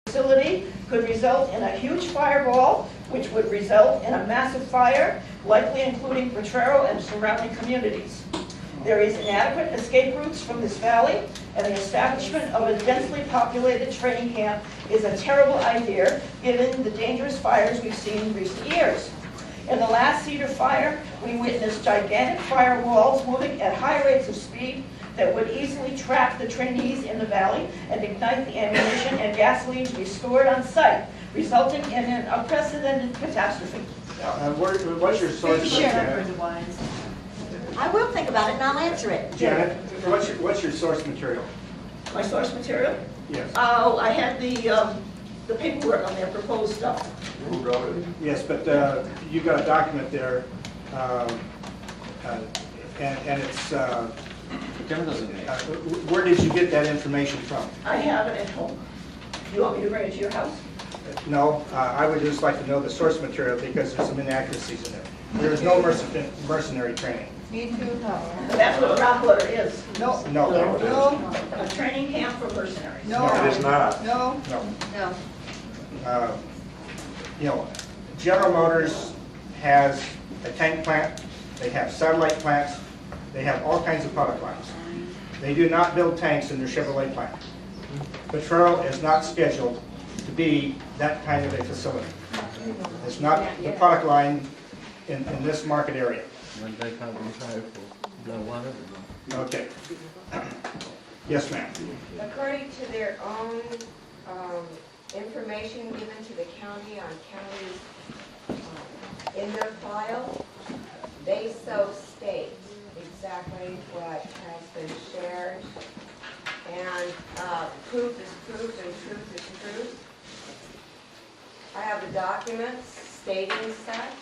facility could result in a huge fireball, which would result in a massive fire, likely including Potrero and surrounding communities. There is inadequate escape routes from this valley, and the establishment of a densely populated training camp is a terrible idea given the dangerous fires we've seen in recent years. In the last Cedar fire, we witnessed gigantic firewalls moving at high rates of speed that would easily trap the trainees in the valley and ignite the ammunition and gasoline to be stored on site, resulting in an unprecedented catastrophe. What's your source material? I will think about it and I'll answer it. Janet, what's your source material? My source material? Yes. Oh, I had the paperwork on their proposed stuff. Who wrote it? Yes, but you got a document there, and it's. Where did you get that information from? I have it at home. You want me to bring it to your house? No, I would just like to know the source material because there's some inaccuracies in it. There is no mercenary training. Me too. That's what Blackwater is. No. No. No. A training camp for mercenaries. No. It is not. No. No. No. You know, General Motors has a tank plant. They have satellite plants. They have all kinds of product lines. They do not build tanks in their Chevrolet plant. Potrero is not scheduled to be that kind of a facility. It's not the product line in this market area. Okay. Yes, ma'am. According to their own information given to the county on counties in their file, they so state exactly what has been shared, and proof is proof and truth is truth. I have the documents stating such,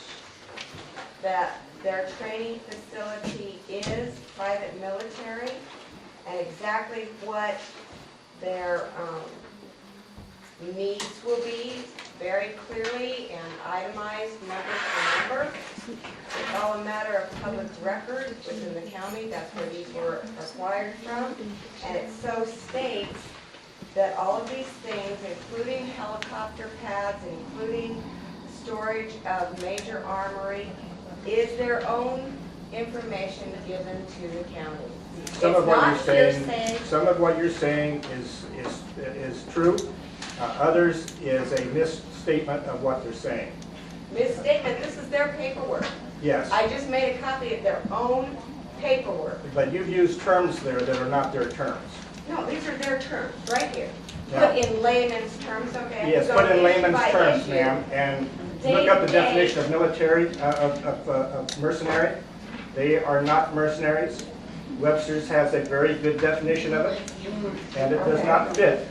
that their training facility is private military, and exactly what their needs will be very clearly and itemized number for number. It's all a matter of public record within the county. That's where these were acquired from. And it so states that all of these things, including helicopter pads, including storage of major armory, is their own information given to the county. Some of what you're saying is true. Others is a misstatement of what they're saying. Misstatement, this is their paperwork. Yes. I just made a copy of their own paperwork. But you've used terms there that are not their terms. No, these are their terms, right here. Yeah. Put in layman's terms, okay? Yes, Go put in issue layman's by terms, issue. ma'am, and look up the definition of military, of mercenary. They are not mercenaries. Webster's has a very good definition of it, and it does not fit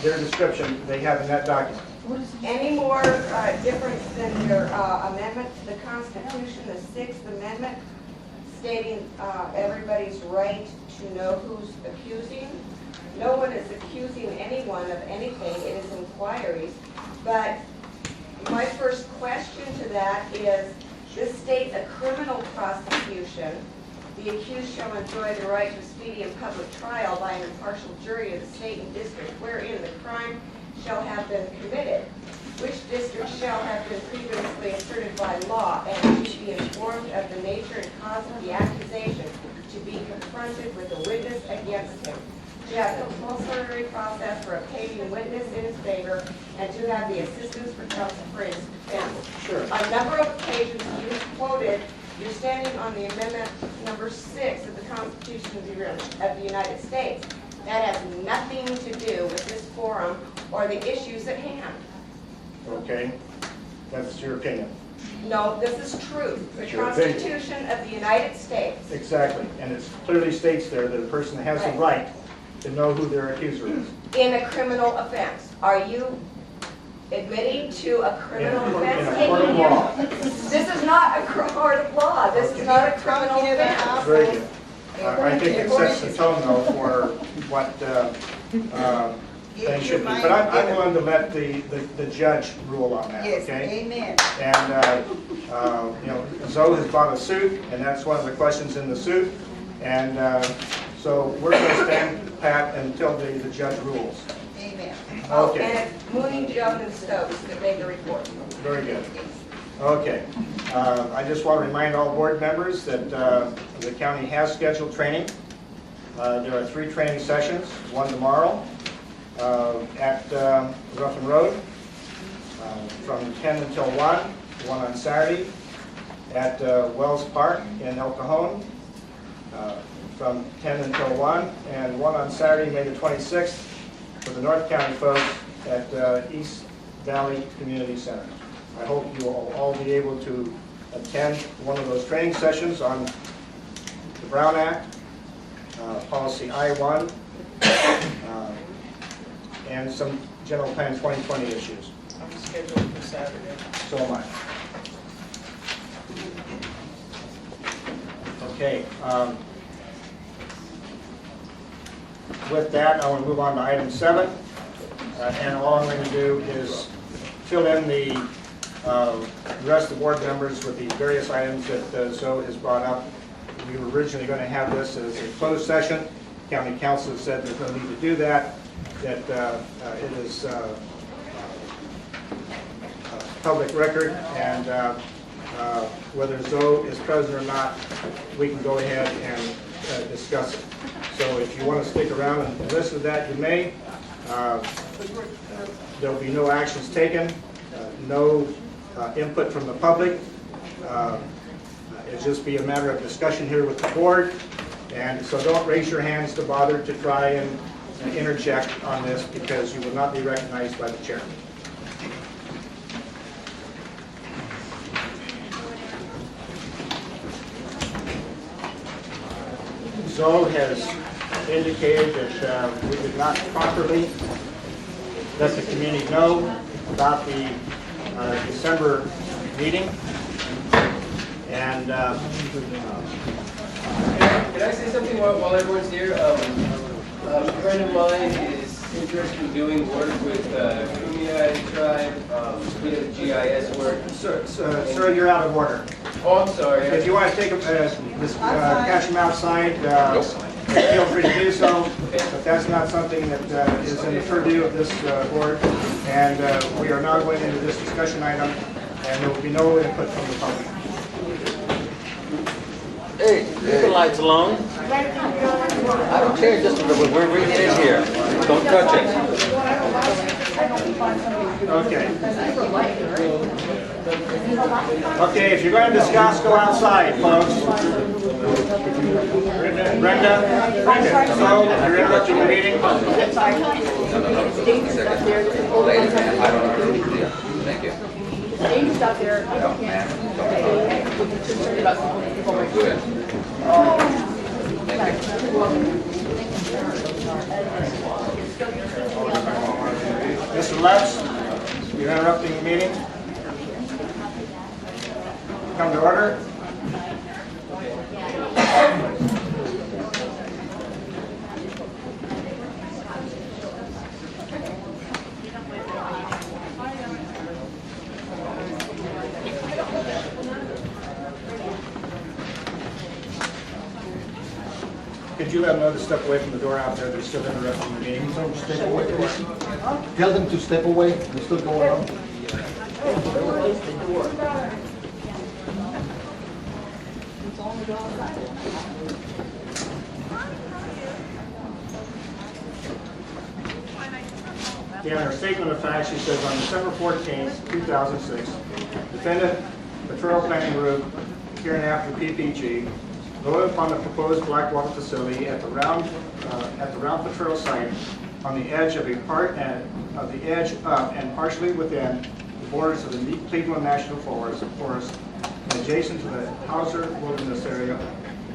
their description they have in that document. Any more difference than your amendment to the Constitution, the Sixth Amendment, stating everybody's right to know who's accusing? No one is accusing anyone of anything. It is inquiries. But my first question to that is, this states a criminal prosecution. The accused shall enjoy the right to a speedy and public trial by an impartial jury of the state and district wherein the crime shall have been committed, which district shall have been previously asserted by law, and to be informed of the nature and cause of the accusation, to be confronted with a witness against him, to have compulsory process for obtaining witness in his favor, and to have the assistance for counsel for his defense. Sure. On a number of occasions you quoted, you're standing on the amendment number 6 of the Constitution of the United States. That has nothing to do with this forum or the issues at hand. Okay? That's your opinion. No, this is truth. The That's your opinion. Constitution of the United States. Exactly. And it clearly states there that a person has the right to know who their accuser is. In a criminal offense. Are you admitting to a criminal offense? In a court of law. This is not a court of law. This is not a criminal offense. Very good. I think it sets the tone, though, for what things should be. But I'm willing to let the judge rule on that, Yes, okay? amen. And, you know, Zoe has bought a suit, and that's one of the questions in the suit. And so we're going to stand pat until the judge rules. Amen. Oh, Okay. and it's Mooney, Jones, and Stokes that made the report. Very good. Okay. I just want to remind all board members that the county has scheduled training. There are 3 training sessions, one tomorrow at Ruffin Road from 10 until 1, one on Saturday at Wells Park in El Cajon from 10 until 1, and one on Saturday, May the 26th, for the North County folks at East Valley Community Center. I hope you will all be able to attend one of those training sessions on the Brown Act, Policy I-1, and some General Plan 2020 issues. I'm scheduled for Saturday. So am I. Okay. With that, I want to move on to item 7. And all I'm going to do is fill in the rest of the board members with the various items that Zoe has brought up. We were originally going to have this as a closed session. County Council said there's no need to do that, that it is public record, and whether Zoe is present or not, we can go ahead and discuss it. So if you want to stick around and listen to that, you may. There will be no actions taken, no input from the public. It'll just be a matter of discussion here with the board. And so don't raise your hands to bother to try and interject on this, because you will not be recognized by the chair. Zoe has indicated that we did not properly let the community know about the December meeting. And Can I say something while everyone's here? A friend of mine is interested in doing work with Kumeyaay tribe, we have GIS work. sir, you're out of order. Oh, I'm sorry. If you want to take catch them outside, feel free to do so. But that's not something that is in the purview of this board. And we are now going into this discussion item, and there will be no input from the public. Hey, leave the lights alone. I don't care, just we're reading it here. Don't touch it. Okay. Okay, if you're going to discuss, go outside, folks. Brenda, so you're interrupting the meeting. Thank you. Dave's out there, would be concerned about some people might do it. Mr. Letts, you're interrupting the meeting. Come to order. Could you let another step away from the door out there? They're still interrupting the meeting. Step away, please. Tell them to step away. They're still going on. In her statement of facts, she says on December 14th, 2006, defendant Potrero Planning Group, hereinafter PPG, voted upon the proposed Blackwater facility at the round Potrero site on the edge of and partially within the borders of the Cleveland National Forest and adjacent to the Hauser Wilderness Area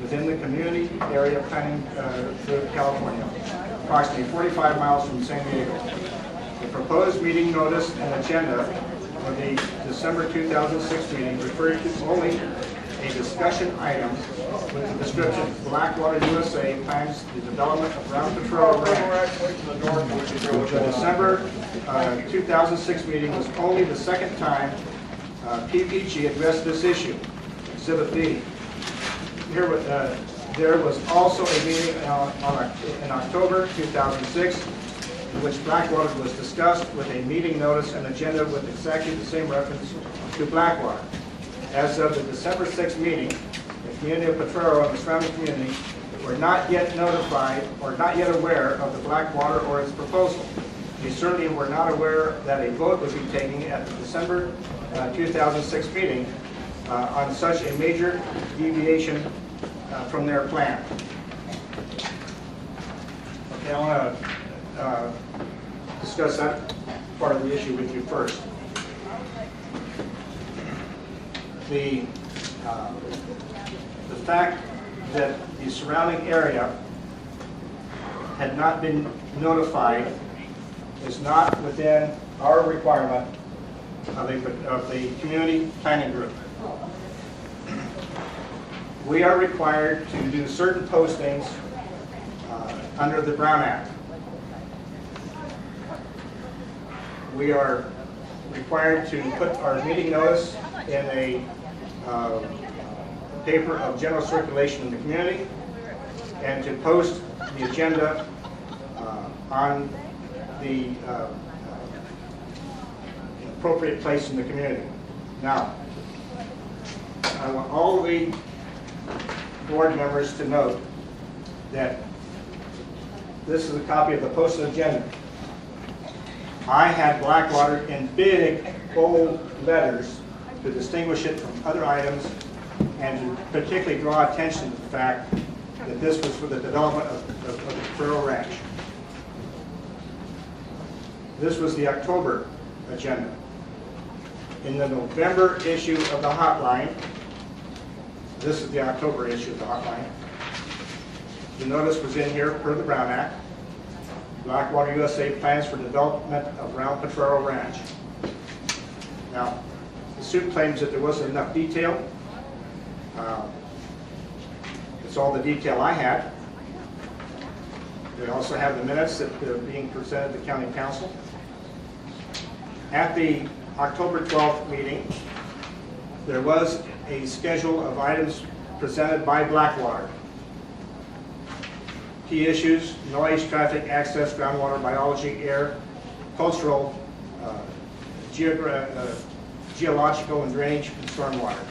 within the community area planning through California, approximately 45 miles from San Diego. The proposed meeting notice and agenda for the December 2006 meeting referred to only a discussion item with the description, Blackwater USA plans the development of Round Potrero Ranch. The December 2006 meeting was only the second time PPG addressed this issue. Exhibit B. There was also a meeting in October 2006. in which Blackwater was discussed with a meeting notice and agenda with exactly the same reference to Blackwater. As of the December 6th meeting, the community of Potrero and the surrounding community were not yet notified or not yet aware of the Blackwater or its proposal. They certainly were not aware that a vote would be taken at the December 2006 meeting on such a major deviation from their plan. Okay, I want to discuss that part of the issue with you first. The fact that the surrounding area had not been notified is not within our requirement of the community planning group. We are required to do certain postings under the Brown Act. We are required to put our meeting notice in a paper of general circulation in the community and to post the agenda on the appropriate place in the community. Now, I want all the board members to note that this is a copy of the posted agenda. I had Blackwater in big, bold letters to distinguish it from other items and to particularly draw attention to the fact that this was for the development of the Potrero Ranch. This was the October agenda. In the November issue of the Hotline, this is the October issue of the Hotline, the notice was in here per the Brown Act. Blackwater USA plans for development of around Potrero Ranch. Now, the suit claims that there wasn't enough detail. It's all the detail I had. We also have the minutes that are being presented to County Council. At the October 12th meeting, there was a schedule of items presented by Blackwater. Key issues: noise, traffic, access, groundwater, biology, air, cultural, geological and drainage, and stormwater.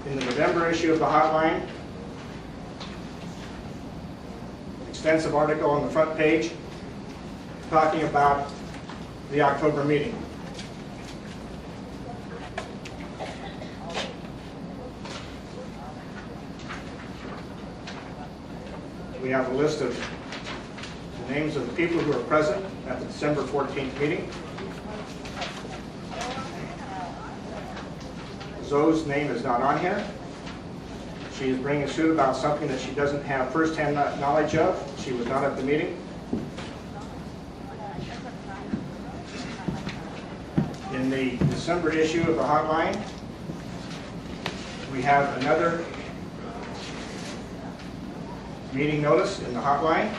In the November issue of the Hotline, extensive article on the front page talking about the October meeting. We have a list of the names of the people who are present at the December 14th meeting. Zoe's name is not on here. She is bringing a suit about something that she doesn't have first-hand knowledge of. She was not at the meeting. In the December issue of the Hotline, we have another meeting notice in the Hotline.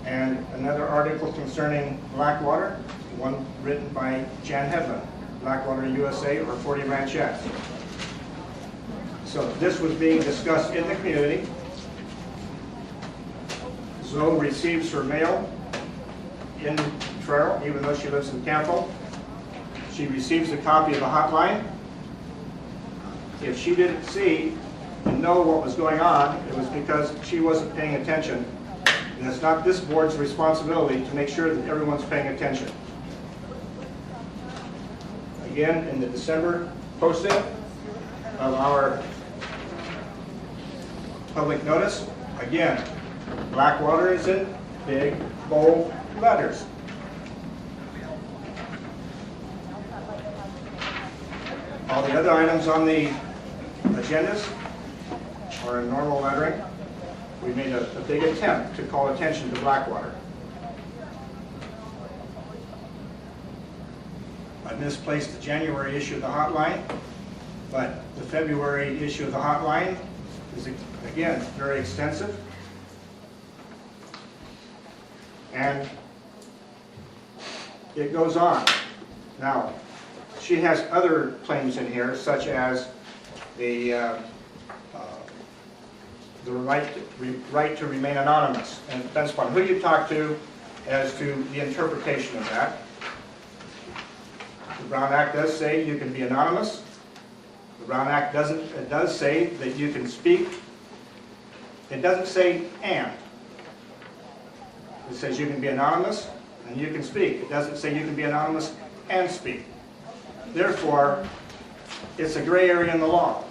And another article concerning Blackwater, one written by Jan Hedlund, Blackwater USA or 40 Ranchettes. So this was being discussed in the community. Zoe receives her mail in Potrero, even though she lives in Campo. She receives a copy of the Hotline. If she didn't see and know what was going on, it was because she wasn't paying attention. And it's not this board's responsibility to make sure that everyone's paying attention. Again, in the December posting of our public notice, again, Blackwater is in big, bold letters. All the other items on the agendas are in normal lettering. We made a big attempt to call attention to Blackwater. I misplaced the January issue of the Hotline, but the February issue of the Hotline is, again, very extensive. And it goes on. Now, she has other claims in here, such as the right to remain anonymous. And it depends upon who you talk to as to the interpretation of that. The Brown Act does say you can be anonymous. The Brown Act does say that you can speak. It doesn't say and. It says you can be anonymous and you can speak. It doesn't say you can be anonymous and speak. Therefore, it's a gray area in the law.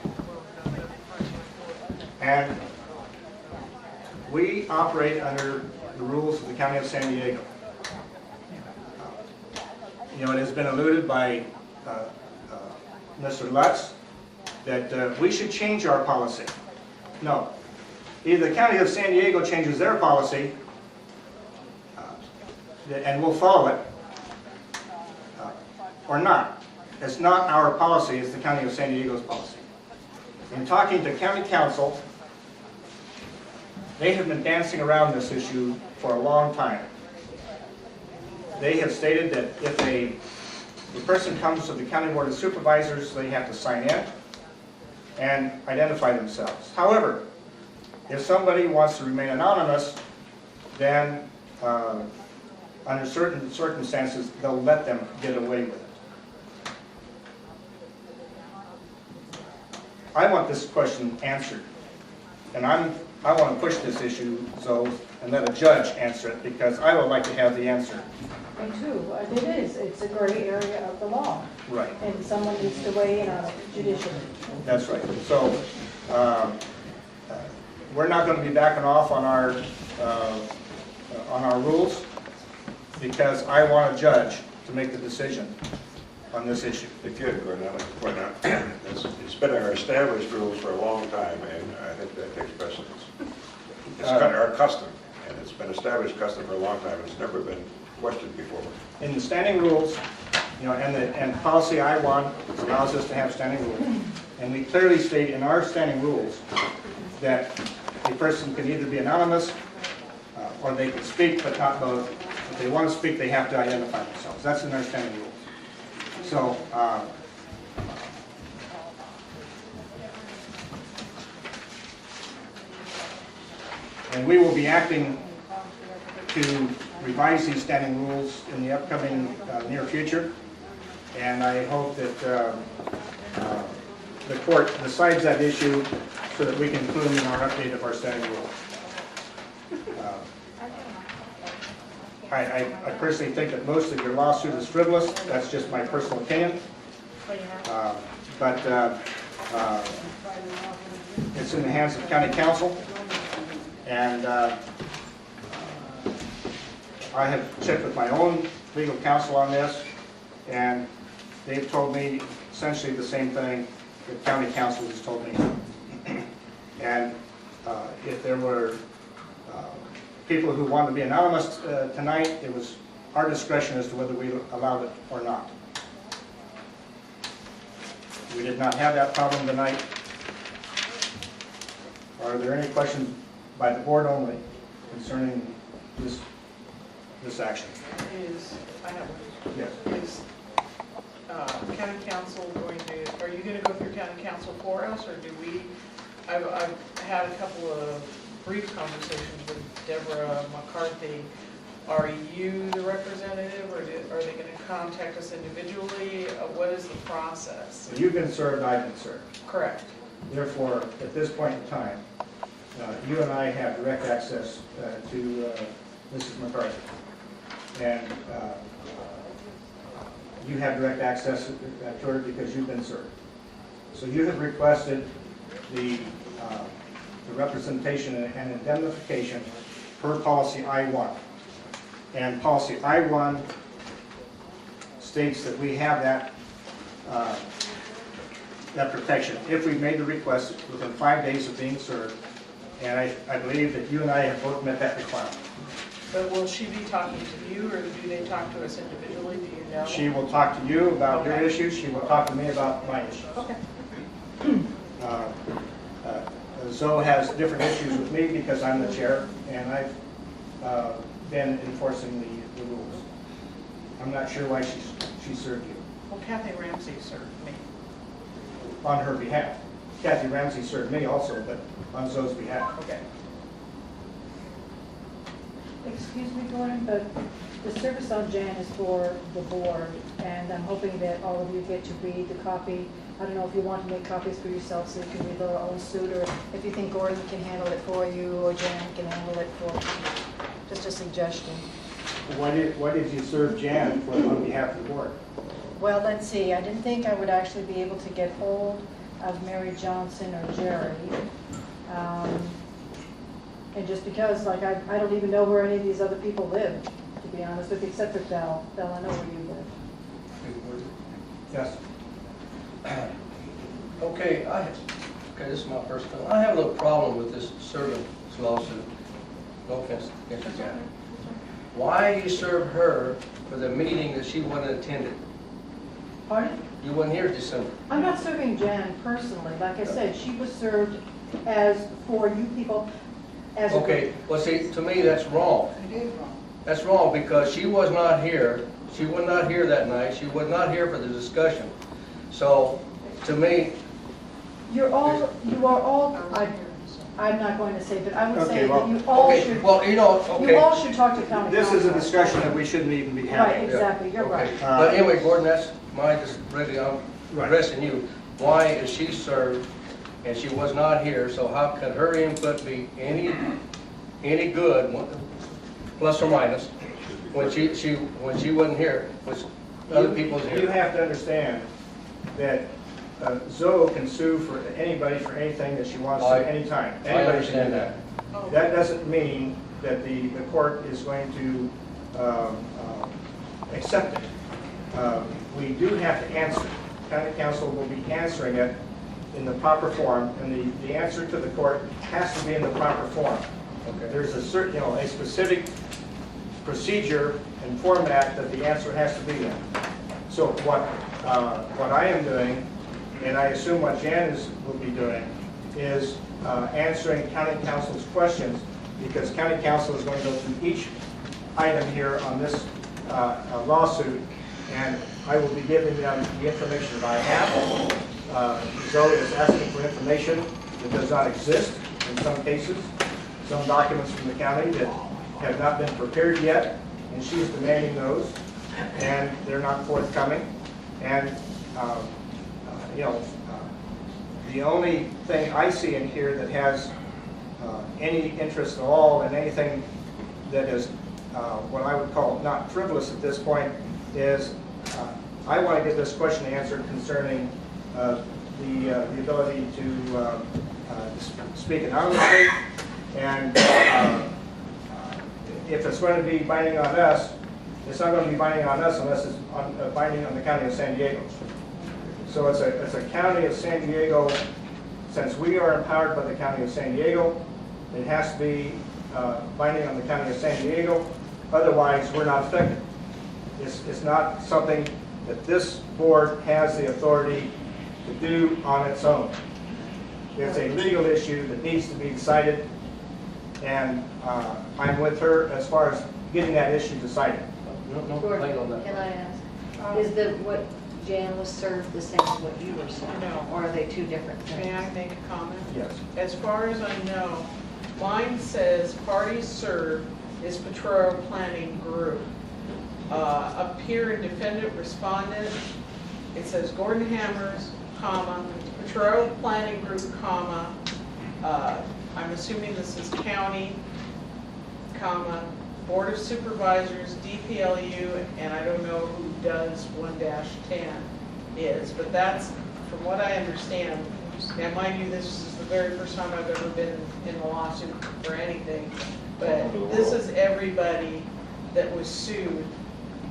And we operate under the rules of the County of San Diego. You know, it has been alluded by Mr. Lutz that we should change our policy. No. Either the County of San Diego changes their policy and we'll follow it, or not. It's not our policy, it's the County of San Diego's policy. In talking to County Council, they have been dancing around this issue for a long time. They have stated that if a person comes to the County Board of Supervisors, they have to sign in and identify themselves. However, if somebody wants to remain anonymous, then under certain circumstances, they'll let them get away with it. I want this question answered, and I want to push this issue, so, and let a judge answer it, because I would like to have the answer. Me too. It is. It's a gray area of the law. Right. And someone needs to weigh in on it judicially. That's right. So, we're not going to be backing off on our rules, because I want a judge to make the decision on this issue. If you could, I'd like to point out, it's been our established rules for a long time, and I think that takes precedence. It's kind of our custom, and it's been established custom for a long time. It's never been questioned before. In the standing rules, you know, and policy I-1 allows us to have standing rules. And we clearly state in our standing rules that a person can either be anonymous or they can speak, but not both. If they want to speak, they have to identify themselves. That's in our standing rules. So, and we will be acting to revise these standing rules in the upcoming near future. And I hope that the court decides that issue so that we can include them in our update of our standing rules. I personally think that most of your lawsuit is frivolous. That's just my personal opinion. But it's in the hands of county council. And I have checked with my own legal counsel on this, and they've told me essentially the same thing that county council has told me. And if there were people who wanted to be anonymous tonight, it was our discretion as to whether we allowed it or not. We did not have that problem tonight. Are there any questions by the board only concerning this action? I have one. Yes. Is county council going to, are you going to go through county council for us, or do we, I've had a couple of brief conversations with Deborah McCarthy. Are you the representative, or are they going to contact us individually? What is the process? So you've been served, I've been served. Correct. Therefore, at this point in time, you and I have direct access to Mrs. McCarthy. And you have direct access to her because you've been served. So you have requested the representation and indemnification per policy I-1. And policy I-1 states that we have that protection if we've made the request within 5 days of being served. And I believe that you and I have both met that requirement. But will she be talking to you, or do they talk to us individually? Do you know? She will talk to you about your Okay. issues. She will talk to me about my issues. Okay. Zoe has different issues with me because I'm the chair, and I've been enforcing the rules. I'm not sure why she served you Well, Kathy Ramsey served me. on her behalf. Kathy Ramsey served me also, but on Zoe's behalf. Okay. Excuse me, Gordon, but the service on Jan is for the board, and I'm hoping that all of you get to read the copy. I don't know if you want to make copies for yourself so you can read their own suit, or if you think Gordon can handle it for you, or Jan can handle it for you. Just a suggestion. Why did you serve Jan on behalf of the board? Well, let's see, I didn't think I would actually be able to get hold of Mary Johnson or Jerry. And just because, like, I don't even know where any of these other people live, to be honest with you, except for Belle. Belle, I know where you live. Yes. Okay, this is my first time. I have no problem with this servant's lawsuit. No offense against you, Janet. Why you serve her for the meeting that she wasn't attended? Pardon? You wasn't here December. I'm not serving Jan personally. Like I said, she was served as for you people as a Okay, well, see, to me, that's wrong. It is wrong. That's wrong because she was not here. She was not here that night. She was not here for the discussion. So, to me, you are all, I'm not going to say, but I would say Okay, well, that you all okay, should, well, you know, you okay. all should talk to county This council. is a discussion that we shouldn't even be Right, having. exactly, you're right. Okay. But anyway, Gordon, that's my, just really, I'm Right. addressing you. Why is she served and she was not here, so how could her input be any good, plus or minus, when she wasn't here, was other people's You here? have to understand that Zoe can sue for anybody for anything that she wants I- to, anytime. I Anybody can do understand that. Oh, That doesn't mean that the court is going to accept it. We do have to answer. County council will be answering it in the proper form, and the answer to the court has to be in the proper form. Okay. There's a certain, a specific procedure and format that the answer has to be in. So what I am doing, and I assume what Jan will be doing, is answering county council's questions, because county council is going to go through each item here on this lawsuit, and I will be giving them the information that I have. Zoe is asking for information that does not exist in some cases, some documents from the county that have not been prepared yet, and she's demanding those, and they're not forthcoming. And, the only thing I see in here that has any interest at all in anything that is what I would call not frivolous at this point is I want to get this question answered concerning the ability to speak anonymously, and if it's going to be binding on us, it's not going to be binding on us unless it's binding on the county of San Diego. So it's a county of San Diego. Since we are empowered by the county of San Diego, it has to be binding on the county of San Diego. Otherwise, we're not affected. It's not something that this board has the authority to do on its own. It's a legal issue that needs to be decided, and I'm with her as far as getting that issue decided. No complaint on that. Can I ask, is what Jan was served the same as what you were served? No. Or are they two different things? May I make a comment? Yes. As far as I know, mine says parties served is Potrero Planning Group. Up here in defendant respondent, it says Gordon Hammers, comma, Potrero Planning Group, comma, I'm assuming this is county, comma, Board of Supervisors, DPLU, and I don't know who does 1-10 is, but that's, from what I understand, now mind you, this is the very first time I've ever been in a lawsuit for anything, but this is everybody that was sued,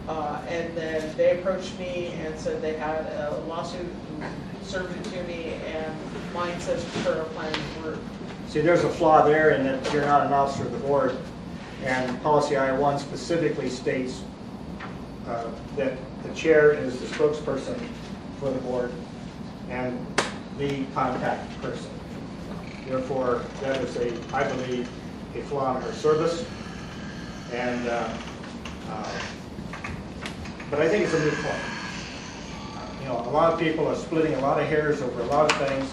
and then they approached me and said they had a lawsuit, who served it to me, and mine says Potrero Planning Group. See, there's a flaw there in that you're not an officer of the board, and policy I-1 specifically states that the chair is the spokesperson for the board and the contact person. Therefore, that is I believe, a flaw in her service, And, but I think it's a moot point. You know, a lot of people are splitting a lot of hairs over a lot of things,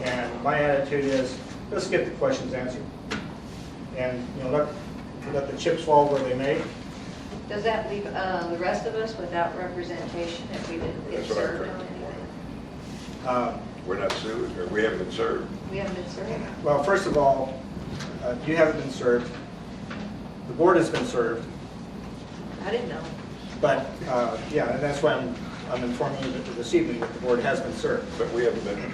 and my attitude is, let's get the questions answered. And, you know, let the chips fall where they may. Does that leave the rest of us without representation if we didn't get That's what I served heard. on anything? We're not sued, or we haven't been served. We haven't been served? Well, first of all, you haven't been served. The board has been served, I didn't know. but, yeah, and that's why I'm informing you this evening that the board has been served. But we haven't been,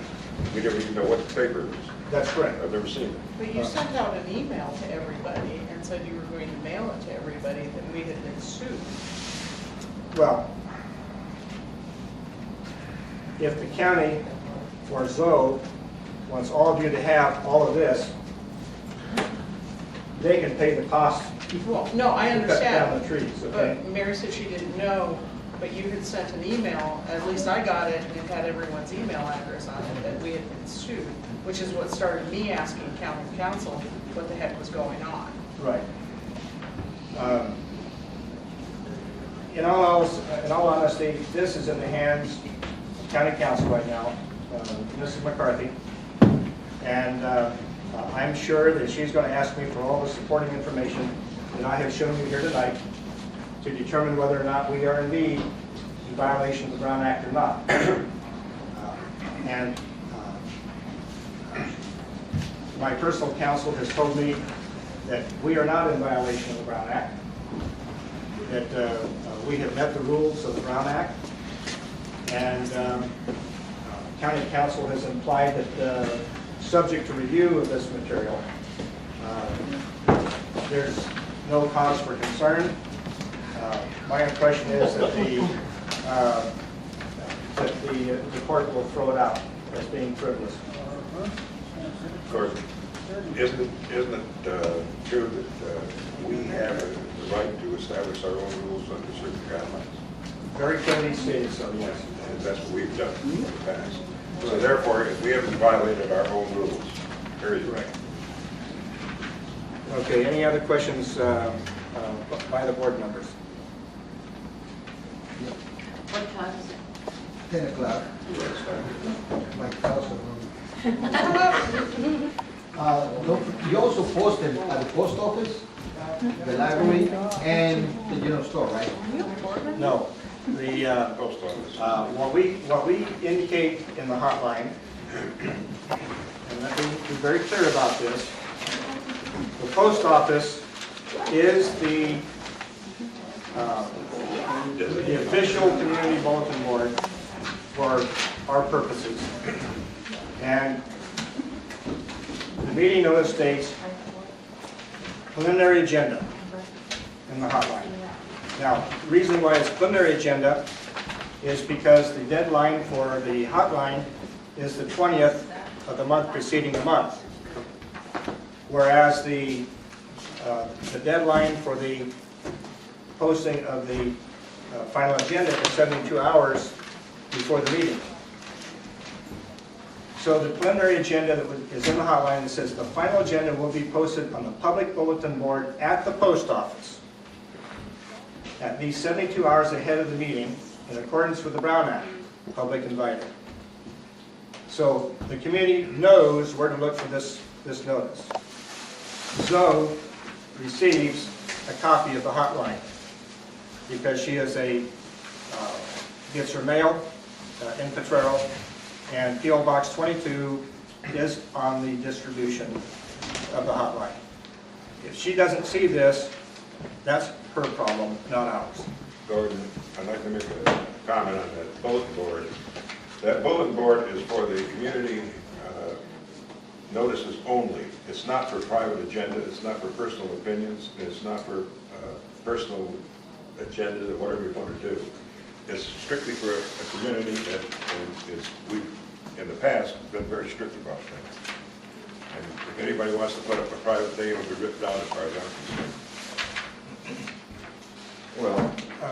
we never even know what the paper is. That's correct. I've never seen it. But you sent out an email to everybody and said you were going to mail it to everybody that we had been sued. Well, if the county or Zoe wants all of you to have all of this, they can pay the cost Well, no, I to cut down understand. the trees, okay? But Mary said she didn't know, but you had sent an email, at least I got it, and it had everyone's email address on it, that we had been sued, which is what started me asking county council what the heck was going on. Right. In all honesty, this is in the hands of county council right now, Mrs. McCarthy, and I'm sure that she's going to ask me for all the supporting information that I have shown you here tonight to determine whether or not we are indeed in violation of the Brown Act or not. And my personal counsel has told me that we are not in violation of the Brown Act, that we have met the rules of the Brown Act, and county council has implied that subject to review of this material, there's no cause for concern. My impression is that the court will throw it out as being frivolous. Of course, isn't it true that we have the right to establish our own rules under certain guidelines? Very clearly stated, so yes. And that's what we've done in the past. So therefore, if we haven't violated our own rules, period. Correct. Okay, any other questions by the board members? What time is it? 10 o'clock. My house. You also posted at the post office, the library, and the general store, right? No. The, Post office. what we indicate in the hotline, and let me be very clear about this, the post office is the official community bulletin board for our purposes. And the meeting notice states preliminary agenda in the hotline. Now, the reason why it's preliminary agenda is because the deadline for the hotline is the 20th of the month preceding the month, whereas the deadline for the posting of the final agenda is 72 hours before the meeting. So the preliminary agenda that is in the hotline, it says the final agenda will be posted on the public bulletin board at the post office at least 72 hours ahead of the meeting in accordance with the Brown Act, public invited. So the community knows where to look for this notice. Zoe receives a copy of the hotline because she is gets her mail in Potrero, and P.O. Box 22 is on the distribution of the hotline. If she doesn't see this, that's her problem, not ours. Gordon, I'd like to make a comment on that bulletin board. That bulletin board is for the community notices only. It's not for private agenda, it's not for personal opinions, it's not for personal agendas or whatever you want to do. It's strictly for a community that we've, in the past, been very strict about that. And if anybody wants to put up a private thing, it'll be ripped down as far as I'm concerned. Well,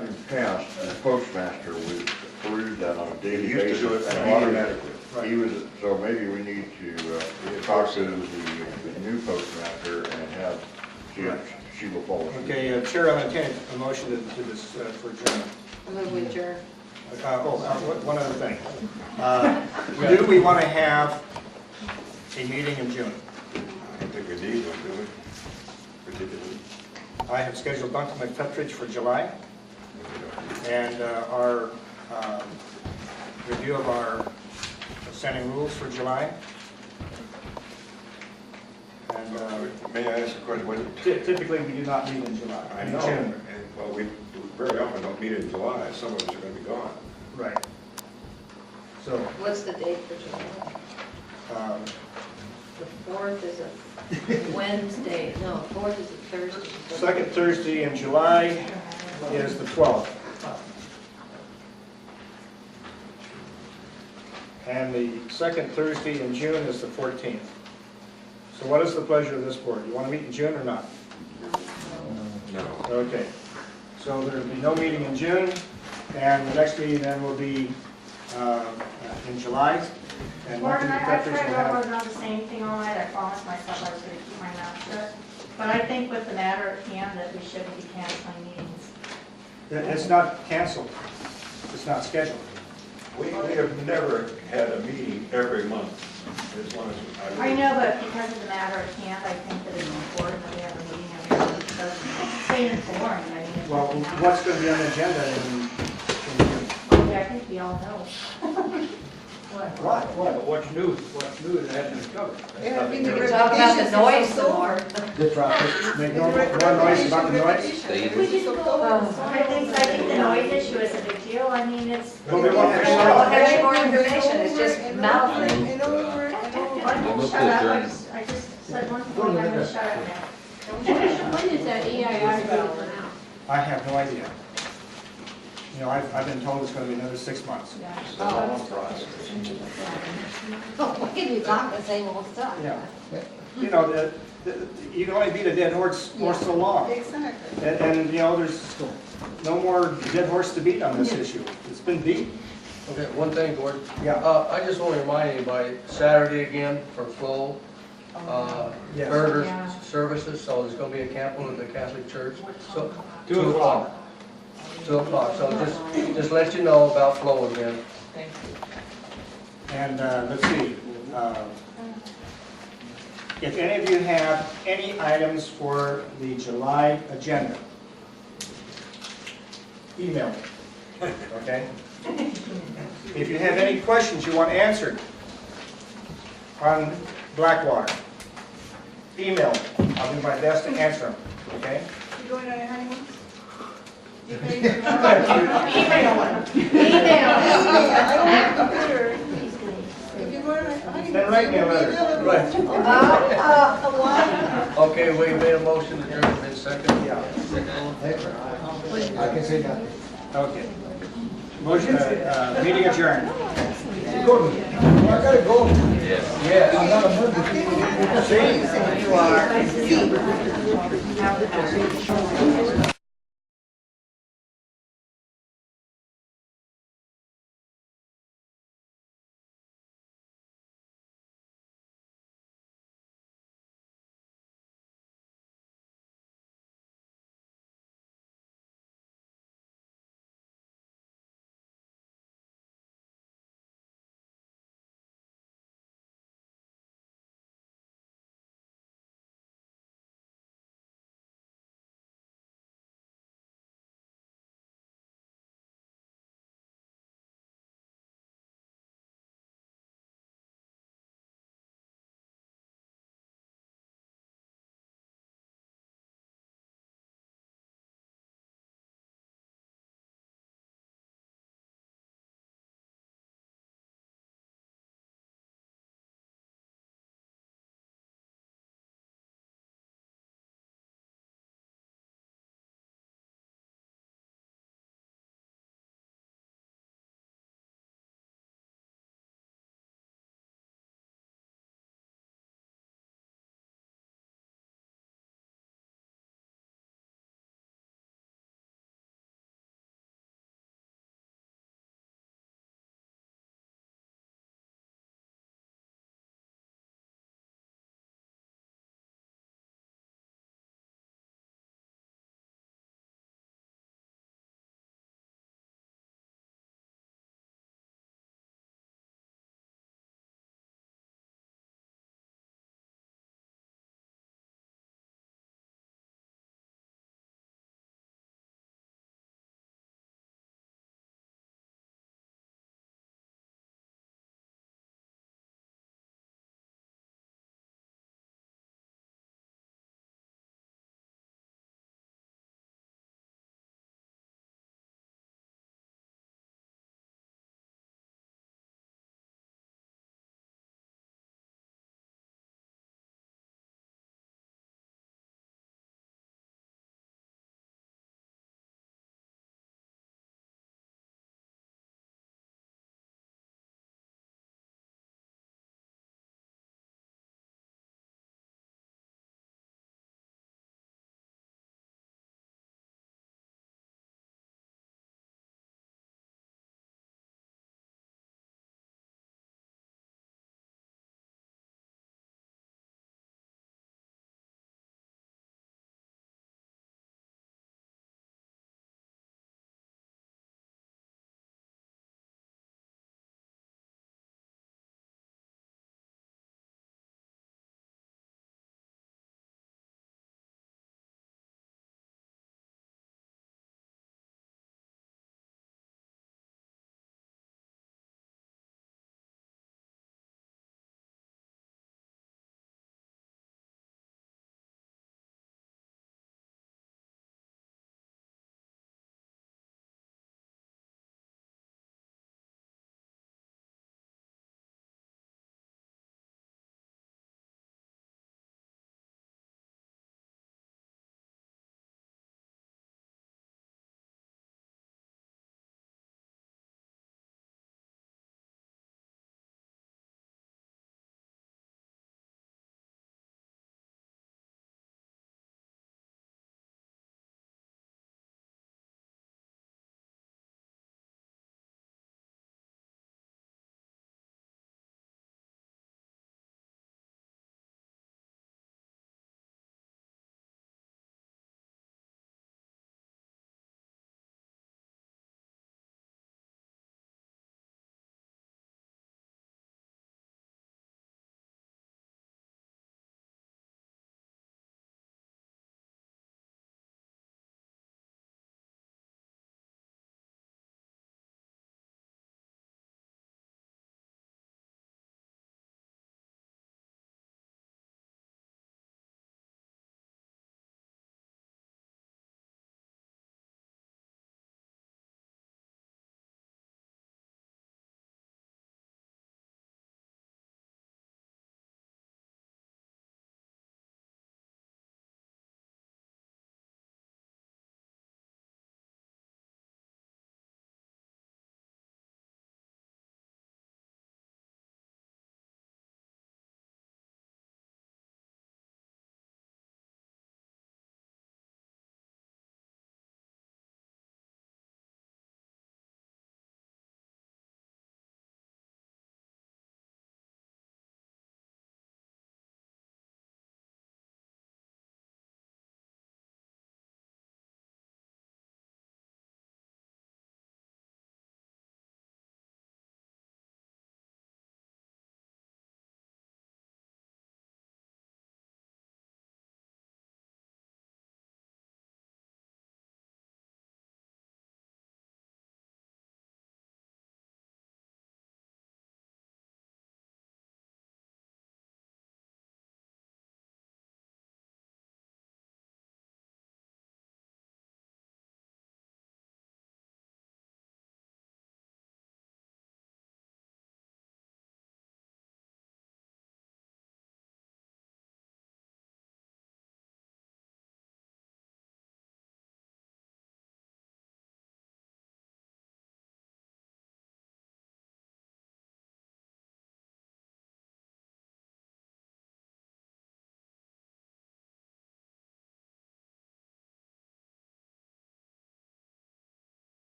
in the past, the postmaster would peruse that on a daily He used to basis. do it and automatically. He was, so maybe we need to talk to the new postmaster and have, she Sheba Falls. Okay, Chair, I'll entertain a motion to this for adjournment. I move with adjourn. One other thing. Do we want to have a meeting in June? I don't think we need one, do we? Particularly. I have scheduled Duncan McPetridge for July, and our review of our standing rules for July. And May I ask a question? typically, we do not meet in July. I in know, June. and, well, we very often don't meet in July. Some of us are going to be gone. Right. So, What's the date for July? The 4th is a Wednesday, no, 4th is a Thursday. second Thursday in July is the 12th. And the second Thursday in June is the 14th. So what is the pleasure of this board? You want to meet in June or not? No. Okay. So there will be no meeting in June, and the next meeting then will be in July. And Gordon, I Duncan tried McPetridge will to have- work on the same thing all night. I promised myself I was going to keep my mouth shut. But I think with the matter at hand that we shouldn't be canceling meetings. It's not canceled. It's not scheduled. We have never had a meeting every month, as long as I know, but because of the matter at hand, I think that it's important that we have a meeting every month. So stay informed. I mean, if Well, nothing happens. what's going to be on the agenda in June? Yeah, I think we all know. What? What's new? What's new that hasn't been covered? We can talk about the noise some more. The traffic. Make no more noise about the noise? We just go over. I think the noise issue is a big deal. I mean, it's. Well, we won't have- Well, have more information, it's just mouth. I won't shut up. I just said one thing, I'm gonna shut up now. When is that EIR going out? I have no idea. You know, I've been told it's going to be another 6 months. We can be talking the same old stuff. Yeah. You know, you can only beat a dead horse for so long. Exactly. And, you know, there's no more dead horse to beat on this issue. It's been beat. Okay, one thing, Gordon. Yeah. I just want to remind anybody, Saturday again for Flow, Yes. burger Yeah. services, so there's going to be a camp at the Catholic Church. So 2 o'clock. 2 o'clock, so just let you know about Flow again. And let's see. If any of you have any items for the July agenda, email me, okay? If you have any questions you want answered on Blackwater, email me. I'll do my best to answer them, okay? You going on a honeymoon? Email. Then write me a letter. Right. Okay, we made a motion to adjourn, been second. Yeah. I can say nothing. Okay. Motion, meeting adjourned. Gordon, I gotta go. Yeah. I'm not a member. See? You are.